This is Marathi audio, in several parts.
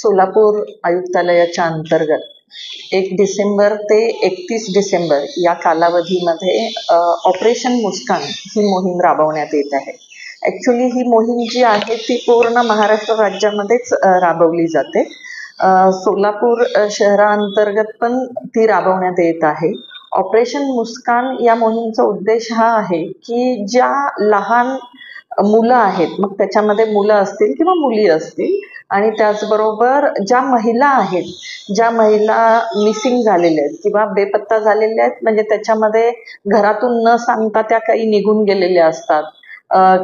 सोलापूर आयुक्तालयाच्या अंतर्गत 1 डिसेंबर ते 31 डिसेंबर या कालावधीमध्ये ऑपरेशन मुस्कान ही मोहीम राबवण्यात येत आहे. ॲक्च्युली ही मोहीम जी आहे ती पूर्ण महाराष्ट्र राज्यामध्येच राबवली जाते. सोलापूर शहराअंतर्गत पण ती राबवण्यात येत आहे. ऑपरेशन मुस्कान या मोहीमचा उद्देश हा आहे की ज्या लहान मुलं आहेत, मग त्याच्यामध्ये मुलं असतील किंवा मुली असतील, आणि त्याचबरोबर ज्या महिला आहेत, ज्या महिला मिसिंग झालेल्या आहेत किंवा बेपत्ता झालेल्या आहेत, म्हणजे त्याच्यामध्ये घरातून न सांगता त्या काही निघून गेलेल्या असतात,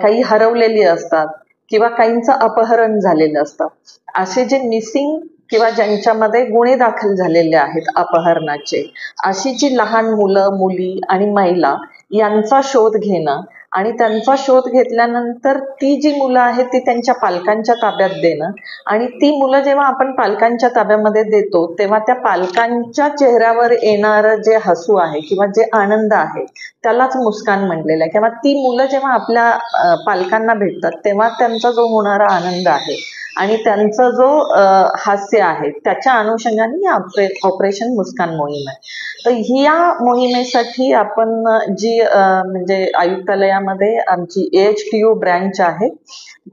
काही हरवलेली असतात किंवा काहींचं अपहरण झालेलं असतं. असे जे मिसिंग किंवा ज्यांच्यामध्ये गुन्हे दाखल झालेले आहेत अपहरणाचे, अशी जी लहान मुलं, मुली आणि महिला यांचा शोध घेणं आणि त्यांचा शोध घेतल्यानंतर ती जी मुलं आहेत ती त्यांच्या पालकांच्या ताब्यात देणं, आणि ती मुलं जेव्हा आपण पालकांच्या ताब्यामध्ये देतो तेव्हा त्या पालकांच्या चेहऱ्यावर येणारं जे हसू आहे किंवा जे आनंद आहे त्यालाच मुस्कान म्हटलेलं आहे. किंवा ती मुलं जेव्हा आपल्या पालकांना भेटतात तेव्हा त्यांचा जो होणारा आनंद आहे आणि त्यांचा जो हास्य आहे त्याच्या अनुषंगाने ऑपरेशन मुस्कान मोहीम आहे. तर या मोहिमेसाठी आपण जी म्हणजे आयुक्तालयामध्ये आमची AHTU ब्रँच आहे,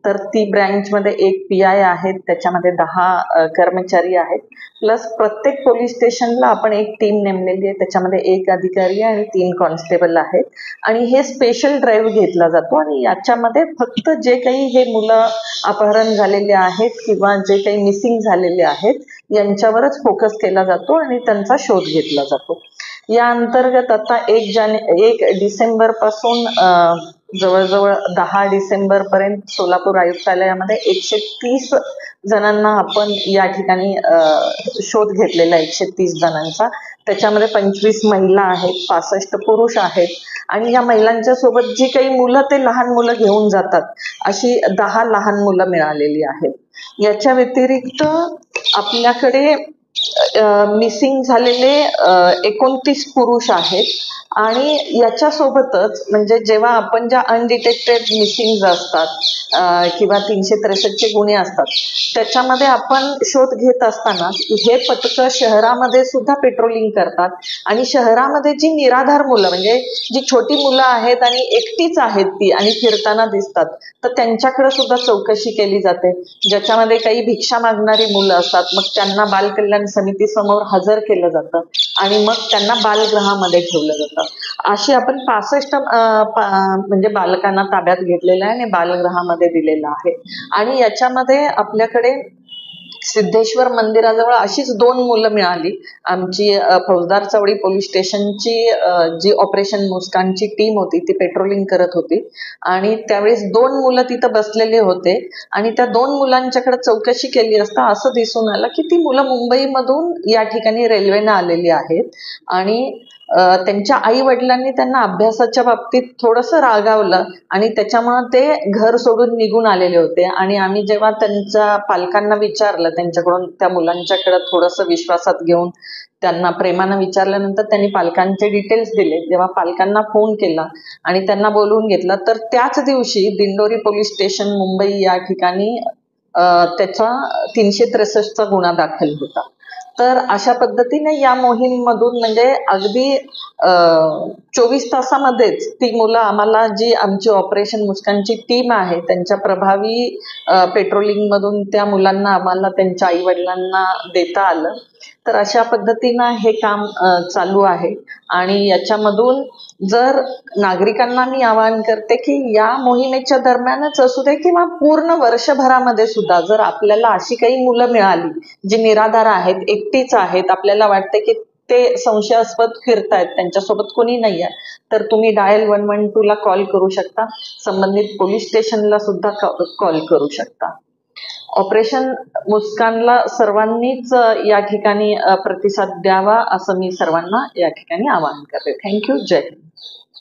तर ती ब्रँचमध्ये 1 PI आहेत, त्याच्यामध्ये 10 कर्मचारी आहेत, प्लस प्रत्येक पोलीस स्टेशनला आपण एक टीम नेमलेली आहे, त्याच्यामध्ये 1 अधिकारी आणि 3 कॉन्स्टेबल आहेत. आणि हे स्पेशल ड्राईव्ह घेतला जातो आणि याच्यामध्ये फक्त जे काही हे मुलं अपहरण झालेले आहेत किंवा जे काही मिसिंग झालेले आहेत यांच्यावरच फोकस केला जातो आणि त्यांचा शोध घेतला जातो. या अंतर्गत आता 1 डिसेंबर पासून जवळजवळ 10 डिसेंबर पर्यंत सोलापूर आयुक्तालयामध्ये 130 जणांना आपण या ठिकाणी शोध घेतलेला आहे, 130 जणांचा. त्याच्यामध्ये 25 महिला आहेत, 65 पुरुष आहेत, आणि या महिलांच्या सोबत जी काही मुलं ते लहान मुलं घेऊन जातात अशी 10 लहान मुलं मिळालेली आहेत. याच्या व्यतिरिक्त आपल्याकडे मिसिंग झालेले 29 पुरुष आहेत, आणि याच्यासोबतच म्हणजे जेव्हा आपण ज्या अनडिटेक्टेड मिसिंग असतात किंवा 363 गुन्हे असतात त्याच्यामध्ये आपण शोध घेत असताना हे पथकं शहरामध्ये सुद्धा पेट्रोलिंग करतात, आणि शहरामध्ये जी निराधार मुलं म्हणजे जी छोटी मुलं आहेत आणि एकटीच आहेत ती आणि फिरताना दिसतात, तर त्यांच्याकडे सुद्धा चौकशी केली जाते. ज्याच्यामध्ये काही भिक्षा मागणारी मुलं असतात, मग त्यांना बाल कल्याण समितीसमोर हजर केलं जातं आणि मग त्यांना बालगृहामध्ये ठेवलं जातं. अशी आपण 65 म्हणजे बालकांना ताब्यात घेतलेलं आहे आणि बालगृहामध्ये दिलेलं आहे. आणि याच्यामध्ये आपल्याकडे सिद्धेश्वर मंदिराजवळ अशीच 2 मुलं मिळाली. आमची फौजदार चौडी पोलीस स्टेशनची जी ऑपरेशन मुस्कानची टीम होती ती पेट्रोलिंग करत होती, आणि त्यावेळेस 2 मुलं तिथं बसलेले होते, आणि त्या 2 मुलांच्याकडे चौकशी केली असता असं दिसून आलं की ती मुलं मुंबईमधून या ठिकाणी रेल्वेनं आलेली आहेत, आणि त्यांच्या आई वडिलांनी त्यांना अभ्यासाच्या बाबतीत थोडंसं रागावलं आणि त्याच्यामुळे ते घर सोडून निघून आलेले होते. आणि आम्ही जेव्हा त्यांच्या पालकांना विचारलं, त्यांच्याकडून त्या मुलांच्याकडे थोडंसं विश्वासात घेऊन त्यांना प्रेमानं विचारल्यानंतर त्यांनी पालकांचे डिटेल्स दिले. जेव्हा पालकांना फोन केला आणि त्यांना बोलवून घेतलं, तर त्याच दिवशी दिंडोरी पोलीस स्टेशन मुंबई या ठिकाणी त्याचा 363चा गुन्हा दाखल होता. तर अशा पद्धतीने या मोहीममधून म्हणजे अगदी 24 तासामध्येच ती मुलं आम्हाला, जी आमची ऑपरेशन मुस्कानची टीम आहे त्यांच्या प्रभावी पेट्रोलिंगमधून त्या मुलांना आम्हाला त्यांच्या आईवडिलांना देता आलं. तर अशा पद्धतीनं हे काम चालू आहे. आणि याच्यामधून जर नागरिकांना मी आवाहन करते की या मोहिमेच्या दरम्यानच असू दे किंवा पूर्ण वर्षभरामध्ये सुद्धा जर आपल्याला अशी काही मुलं मिळाली जी निराधार आहेत, एकटीच आहेत, आपल्याला वाटते की ते संशयास्पद फिरतायत, त्यांच्यासोबत कोणी नाही आहे, तर तुम्ही डायल 112 ला कॉल करू शकता. संबंधित पोलीस स्टेशनला सुद्धा कॉल करू शकता. ऑपरेशन मुस्कानला सर्वांनीच या ठिकाणी प्रतिसाद द्यावा असं मी सर्वांना या ठिकाणी आवाहन करते. थँक्यू. जय हिंद.